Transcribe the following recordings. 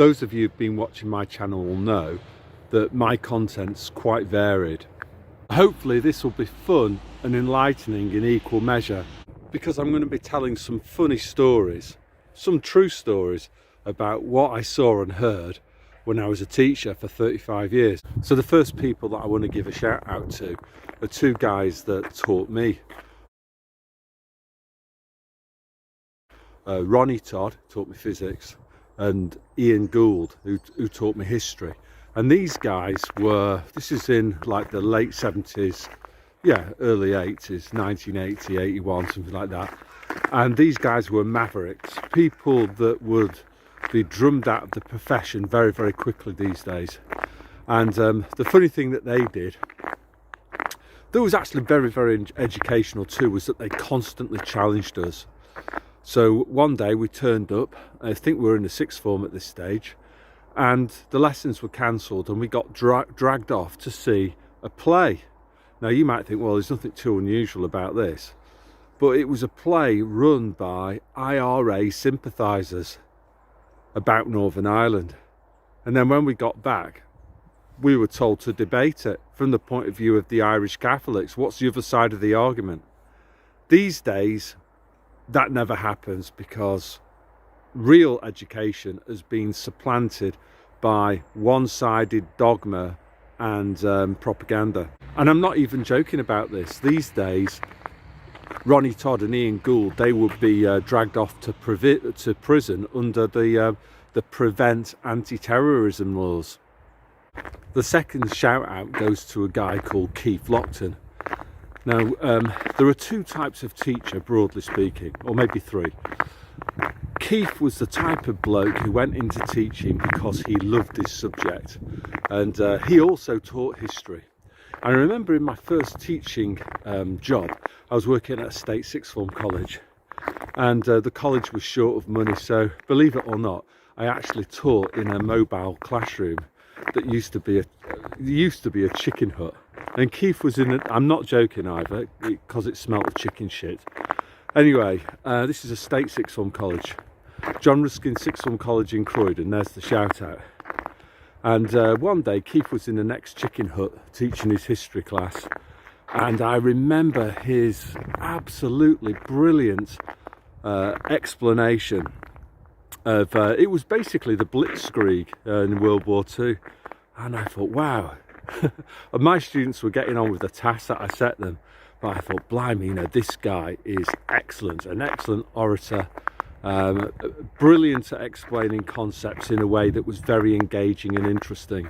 Those of you who've been watching my channel will know that my content's quite varied. Hopefully this will be fun and enlightening in equal measure, because I'm going to be telling some funny stories, some true stories about what I saw and heard when I was a teacher for 35 years. So the first people that I want to give a shout out to are two guys that taught me. Ronnie Todd taught me physics, and Ian Gould who taught me history. And these guys were, this is in like the late 70s, yeah, early 80s, 1980, 81, something like that. And these guys were mavericks, people that would be drummed out of the profession very, very quickly these days. And the funny thing that they did, that was actually very, very educational too, was that they constantly challenged us. So one day we turned up, I think we were in the sixth form at this stage, and the lessons were cancelled and we got dragged off to see a play. Now you might think, well, there's nothing too unusual about this, but it was a play run by IRA sympathisers about Northern Ireland. And then when we got back, we were told to debate it from the point of view of the Irish Catholics. What's the other side of the argument? These days, that never happens, because real education has been supplanted by one-sided dogma and propaganda. And I'm not even joking about this. These days, Ronnie Todd and Ian Gould, they would be dragged off to prison under the Prevent Anti-Terrorism laws. The second shout out goes to a guy called Keith Lockton. Now, there are two types of teacher, broadly speaking, or maybe three. Keith was the type of bloke who went into teaching because he loved his subject, and he also taught history. I remember in my first teaching job, I was working at a state sixth form college, and the college was short of money, so believe it or not, I actually taught in a mobile classroom that used to be a chicken hut. And Keith was in it. I'm not joking either, because it smelt of chicken shit. Anyway, this is a state sixth form college, John Ruskin Sixth Form College in Croydon. There's the shout out. And one day Keith was in the next chicken hut teaching his history class, and I remember his absolutely brilliant explanation of it was basically the Blitzkrieg in World War II. And I thought, wow. And my students were getting on with the task that I set them, but I thought, blimey, you know, this guy is excellent, an excellent orator, brilliant at explaining concepts in a way that was very engaging and interesting.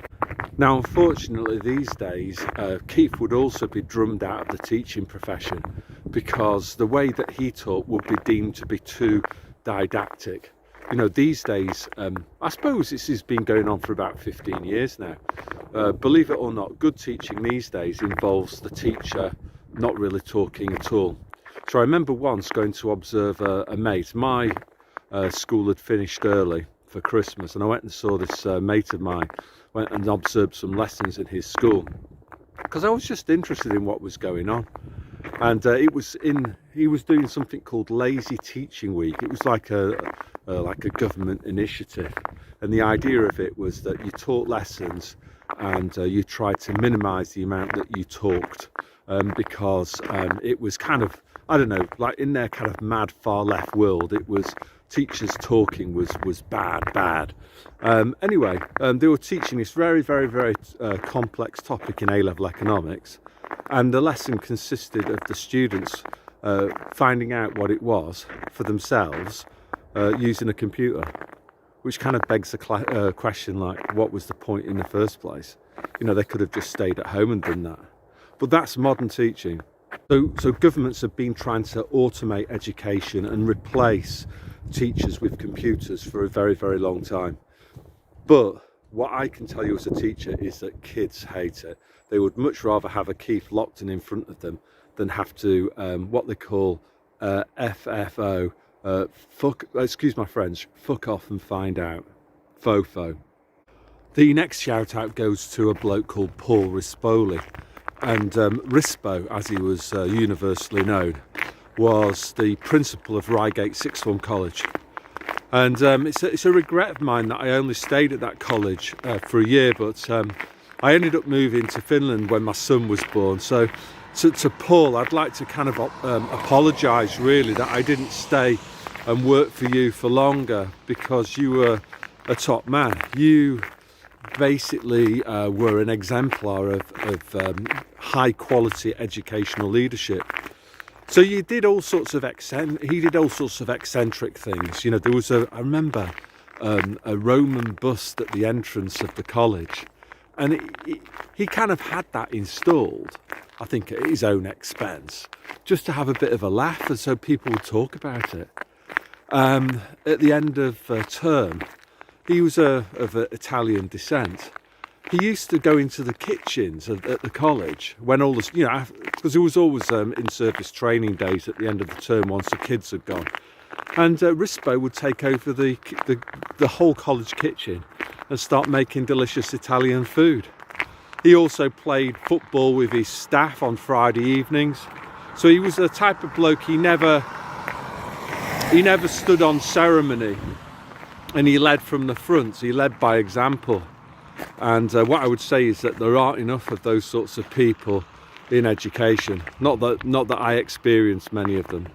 Now, unfortunately, these days, Keith would also be drummed out of the teaching profession, because the way that he taught would be deemed to be too didactic. You know, these days, I suppose this has been going on for about 15 years now. Believe it or not, good teaching these days involves the teacher not really talking at all. So I remember once going to observe a mate. My school had finished early for Christmas, and I went and saw this mate of mine, went and observed some lessons in his school, because I was just interested in what was going on. And he was doing something called Lazy Teaching Week. It was like a government initiative, and the idea of it was that you taught lessons and you tried to minimize the amount that you talked, because it was kind of, I don't know, like in their kind of mad far left world, it was teachers talking was bad. Anyway, they were teaching this very, very, very complex topic in A-level economics, and the lesson consisted of the students finding out what it was for themselves using a computer, which kind of begs a question like, what was the point in the first place? You know, they could have just stayed at home and done that. But that's modern teaching. So governments have been trying to automate education and replace teachers with computers for a very, very long time. But what I can tell you as a teacher is that kids hate it. They would much rather have a Keith Lockton in front of them than have to what they call FFO, excuse my French, fuck off and find out, FOFO. The next shout out goes to a bloke called Paul Rispoli, and Rispo, as he was universally known, was the principal of Reigate Sixth Form College. And it's a regret of mine that I only stayed at that college for a year, but I ended up moving to Finland when my son was born. So to Paul, I'd like to kind of apologise really that I didn't stay and work for you for longer, because you were a top man. You basically were an exemplar of high quality educational leadership. So you did all sorts of he did all sorts of eccentric things. You know, there was I remember a Roman bust at the entrance of the college, and he kind of had that installed, I think at his own expense, just to have a bit of a laugh, and so people would talk about it. At the end of term, he was of Italian descent. He used to go into the kitchens at the college when all this, you know, because there was always in-service training days at the end of the term once the kids had gone. And Rispo would take over the whole college kitchen and start making delicious Italian food. He also played football with his staff on Friday evenings. So he was the type of bloke, he never stood on ceremony, and he led from the front. He led by example. And what I would say is that there aren't enough of those sorts of people in education. Not that I experienced many of them.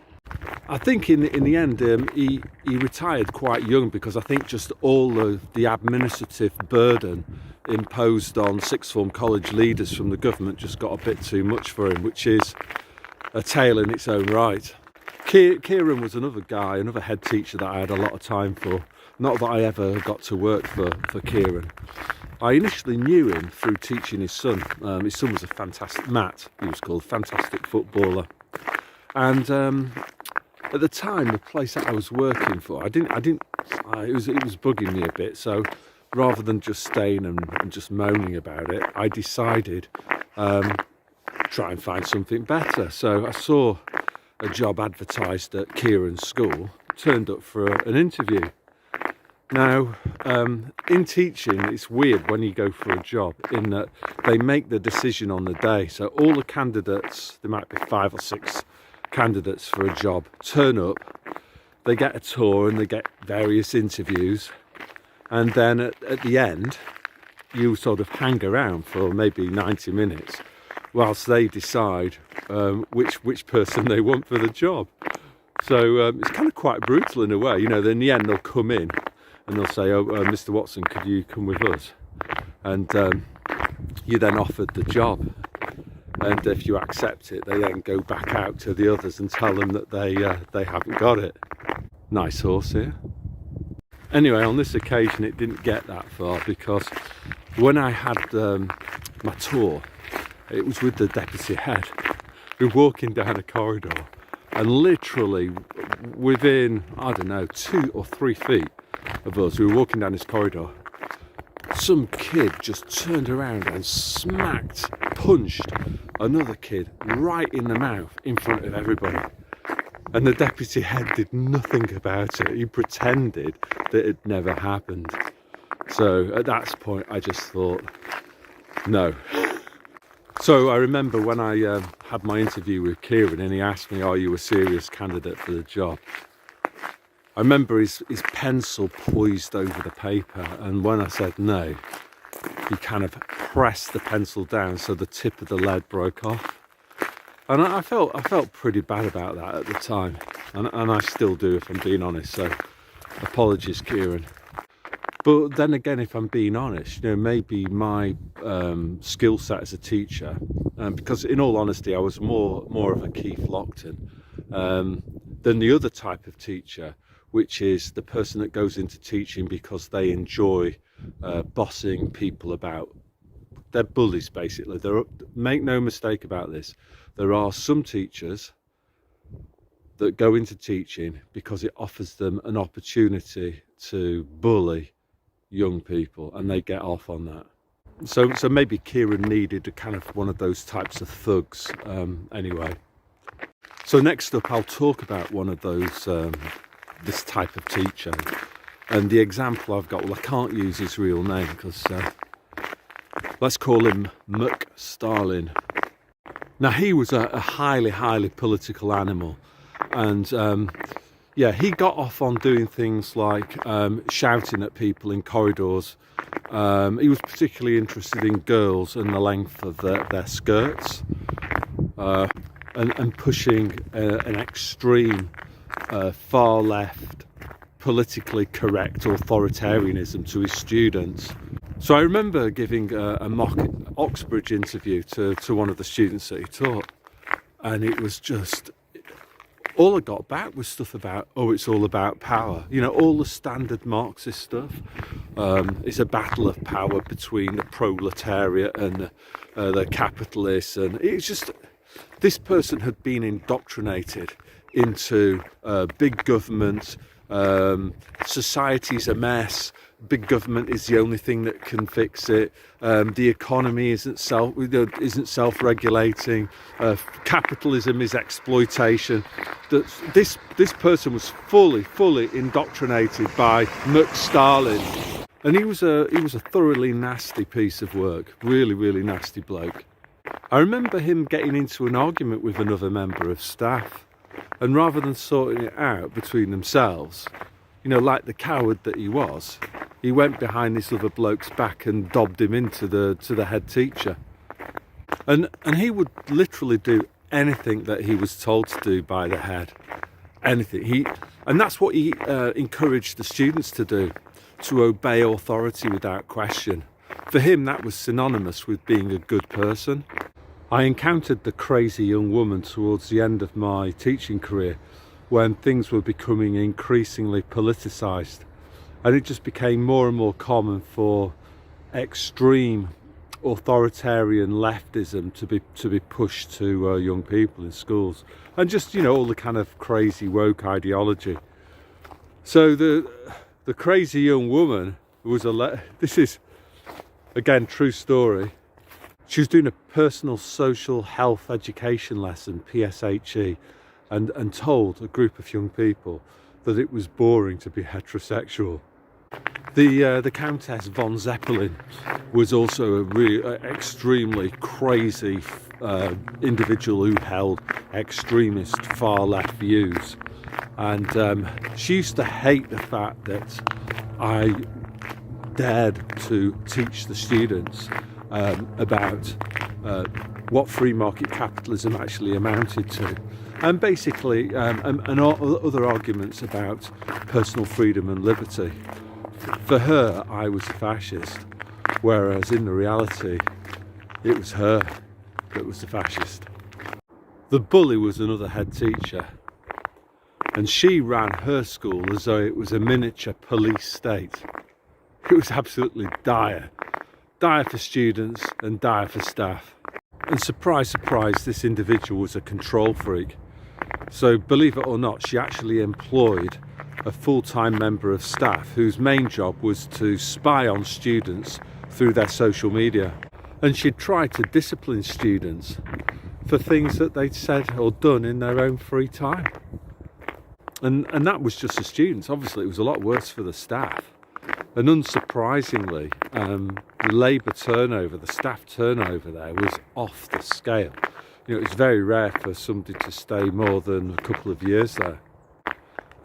I think in the end he retired quite young, because I think just all of the administrative burden imposed on sixth form college leaders from the government just got a bit too much for him, which is a tale in its own right. Kieran was another guy, another head teacher that I had a lot of time for. Not that I ever got to work for Kieran. I initially knew him through teaching his son. His son was a fantastic, Matt, he was called, fantastic footballer. And at the time, the place that I was working for, it was bugging me a bit. So rather than just staying and just moaning about it, I decided try and find something better. So I saw a job advertised at Kieran's school, turned up for an interview. Now, in teaching, it's weird when you go for a job in that they make the decision on the day. So all the candidates, there might be 5 or 6 candidates for a job, turn up, they get a tour and they get various interviews. And then at the end, you sort of hang around for maybe 90 minutes whilst they decide which person they want for the job. So it's kind of quite brutal in a way. You know, then in the end they'll come in and they'll say, oh, Mr. Watson, could you come with us? And you're then offered the job. And if you accept it, they then go back out to the others and tell them that they haven't got it. Nice horse here. Anyway, on this occasion it didn't get that far, because when I had my tour, it was with the deputy head. We were walking down a corridor, and literally within, I don't know, 2 or 3 feet of us, we were walking down this corridor, some kid just turned around and punched another kid right in the mouth in front of everybody. And the deputy head did nothing about it. He pretended that it never happened. So at that point I just thought, no. So I remember when I had my interview with Kieran and he asked me, are you a serious candidate for the job? I remember his pencil poised over the paper, and when I said no, he kind of pressed the pencil down so the tip of the lead broke off. And I felt pretty bad about that at the time, and I still do, if I'm being honest. So apologies, Kieran. But then again, if I'm being honest, you know, maybe my skill set as a teacher, because in all honesty, I was more of a Keith Lockton than the other type of teacher, which is the person that goes into teaching because they enjoy bossing people about. They're bullies, basically. Make no mistake about this. There are some teachers that go into teaching because it offers them an opportunity to bully young people, and they get off on that. So maybe Kieran needed a kind of one of those types of thugs. Anyway, so next up I'll talk about one of those this type of teacher, and the example I've got, well, I can't use his real name because let's call him Muck Stalin. Now he was a highly political animal, and Yeah, he got off on doing things like shouting at people in corridors. He was particularly interested in girls and the length of their skirts, and pushing an extreme far left, politically correct authoritarianism to his students. So I remember giving a mock Oxbridge interview to one of the students that he taught, and it was just, all I got back was stuff about, oh, it's all about power. You know, all the standard Marxist stuff. It's a battle of power between the proletariat and the capitalists. And it's just, this person had been indoctrinated into big government, society's a mess, big government is the only thing that can fix it, the economy isn't self-regulating, capitalism is exploitation. This person was fully indoctrinated by Stalin, and he was a thoroughly nasty piece of work, really nasty bloke. I remember him getting into an argument with another member of staff, and rather than sorting it out between themselves, you know, like the coward that he was, he went behind this other bloke's back and dobbed him into the head teacher. And he would literally do anything that he was told to do by the head. Anything. And that's what he encouraged the students to do, to obey authority without question. For him, that was synonymous with being a good person. I encountered the crazy young woman towards the end of my teaching career, when things were becoming increasingly politicised, and it just became more and more common for extreme authoritarian leftism to be pushed to young people in schools, and just, you know, all the kind of crazy woke ideology. So the crazy young woman was this is again true story. She was doing a personal social health education lesson, PSHE, and told a group of young people that it was boring to be heterosexual. The Countess von Zeppelin was also a really extremely crazy individual who held extremist far left views, and she used to hate the fact that I dared to teach the students about what free market capitalism actually amounted to, and basically and other arguments about personal freedom and liberty. For her, I was a fascist, whereas in the reality, it was her that was the fascist. The bully was another head teacher, and she ran her school as though it was a miniature police state. It was absolutely dire for students and dire for staff. And surprise, surprise, this individual was a control freak. So believe it or not, she actually employed a full-time member of staff whose main job was to spy on students through their social media. And she'd try to discipline students for things that they'd said or done in their own free time. And that was just the students. Obviously, it was a lot worse for the staff. And unsurprisingly, the labour turnover, the staff turnover there was off the scale. You know, it's very rare for somebody to stay more than a couple of years there.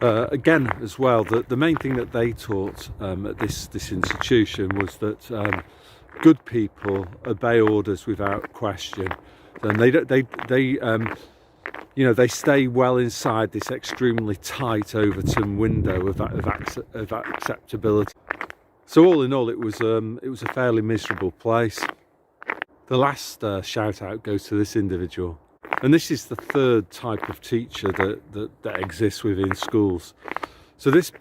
Again, as well, the main thing that they taught at this institution was that good people obey orders without question, and they stay well inside this extremely tight Overton window of acceptability. So all in all, it was a fairly miserable place. The last shout out goes to this individual. And this is the third type of teacher that exists within schools. So this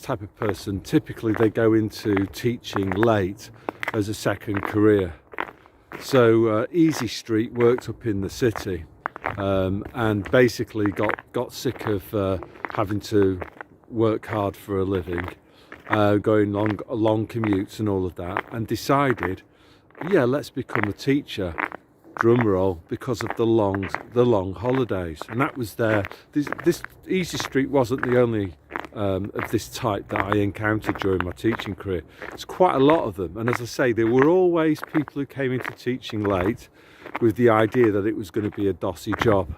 type of person, typically they go into teaching late as a second career. So Easy Street worked up in the city, and basically got sick of having to work hard for a living, going long commutes and all of that, and decided, yeah, let's become a teacher. Drum roll, because of the long holidays. And that was this Easy Street wasn't the only of this type that I encountered during my teaching career. It's quite a lot of them, and as I say, there were always people who came into teaching late with the idea that it was going to be a dossy job.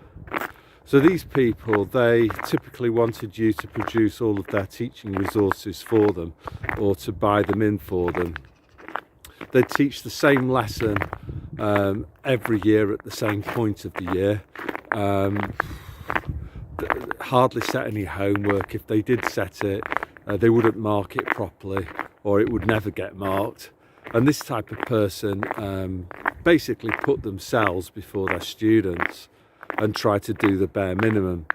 So these people, they typically wanted you to produce all of their teaching resources for them, or to buy them in for them. They'd teach the same lesson every year at the same point of the year. Hardly set any homework. If they did set it, they wouldn't mark it properly, or it would never get marked. And this type of person basically put themselves before their students and try to do the bare minimum.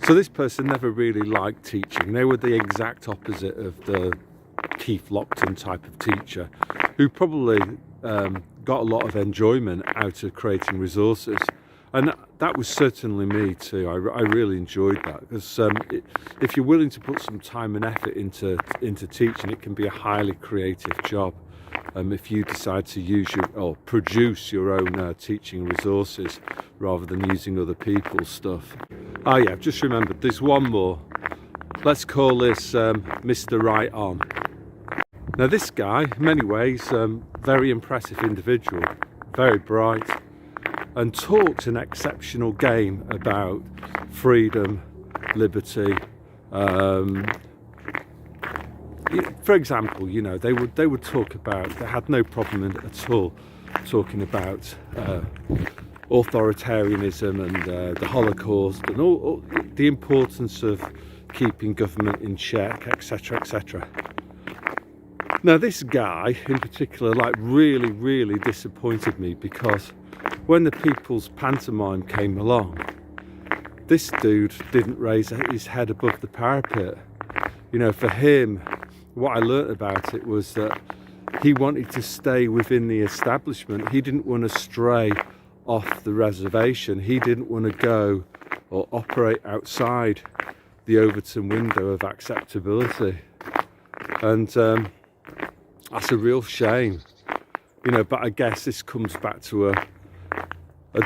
So this person never really liked teaching. They were the exact opposite of the Keith Lockton type of teacher, who probably got a lot of enjoyment out of creating resources. And that was certainly me too. I really enjoyed that, because if you're willing to put some time and effort into teaching, it can be a highly creative job. If you decide to use or produce your own teaching resources rather than using other people's stuff. Oh yeah, I've just remembered, there's one more. Let's call this Mr. Right On. Now this guy, in many ways, very impressive individual, very bright, and talks an exceptional game about freedom, liberty. For example, you know, they would talk about, they had no problem at all talking about authoritarianism and the Holocaust and all the importance of keeping government in check, etc., etc. Now this guy in particular, like, really disappointed me, because when the People's Pantomime came along, this dude didn't raise his head above the parapet. You know, for him, what I learnt about it was that he wanted to stay within the establishment. He didn't want to stray off the reservation. He didn't want to go or operate outside the Overton window of acceptability. And that's a real shame, you know. But I guess this comes back to a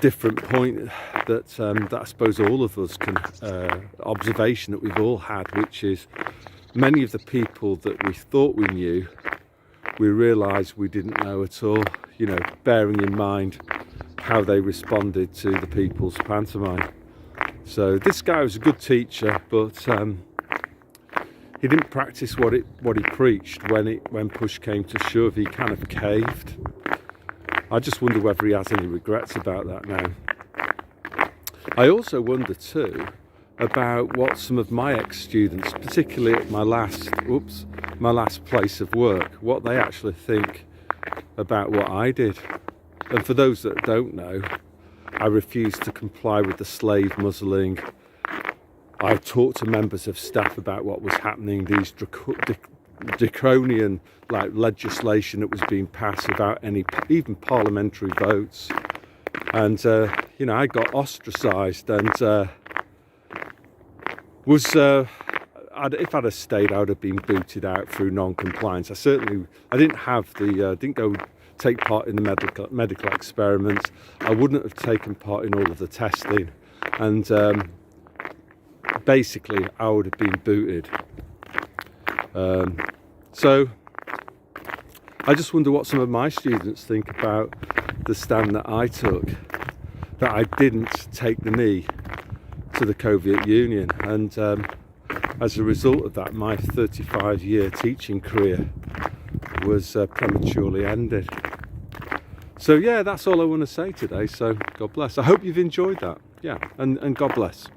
different point that I suppose all of us can, observation that we've all had, which is many of the people that we thought we knew, we realised we didn't know at all, you know, bearing in mind how they responded to the People's Pantomime. So this guy was a good teacher, but he didn't practice what he preached. When push came to shove, he kind of caved. I just wonder whether he has any regrets about that now. I also wonder too about what some of my ex-students, particularly at my last place of work, what they actually think about what I did. And for those that don't know, I refused to comply with the slave muzzling. I talked to members of staff about what was happening, these draconian legislation that was being passed without any even parliamentary votes. And you know, I got ostracised, and if I'd have stayed, I would have been booted out through non-compliance. I didn't go take part in the medical experiments. I wouldn't have taken part in all of the testing, and basically I would have been booted. So I just wonder what some of my students think about the stand that I took, that I didn't take the knee to the Soviet Union, and as a result of that, my 35-year teaching career was prematurely ended. So yeah, that's all I want to say today. So God bless. I hope you've enjoyed that. Yeah, and God bless.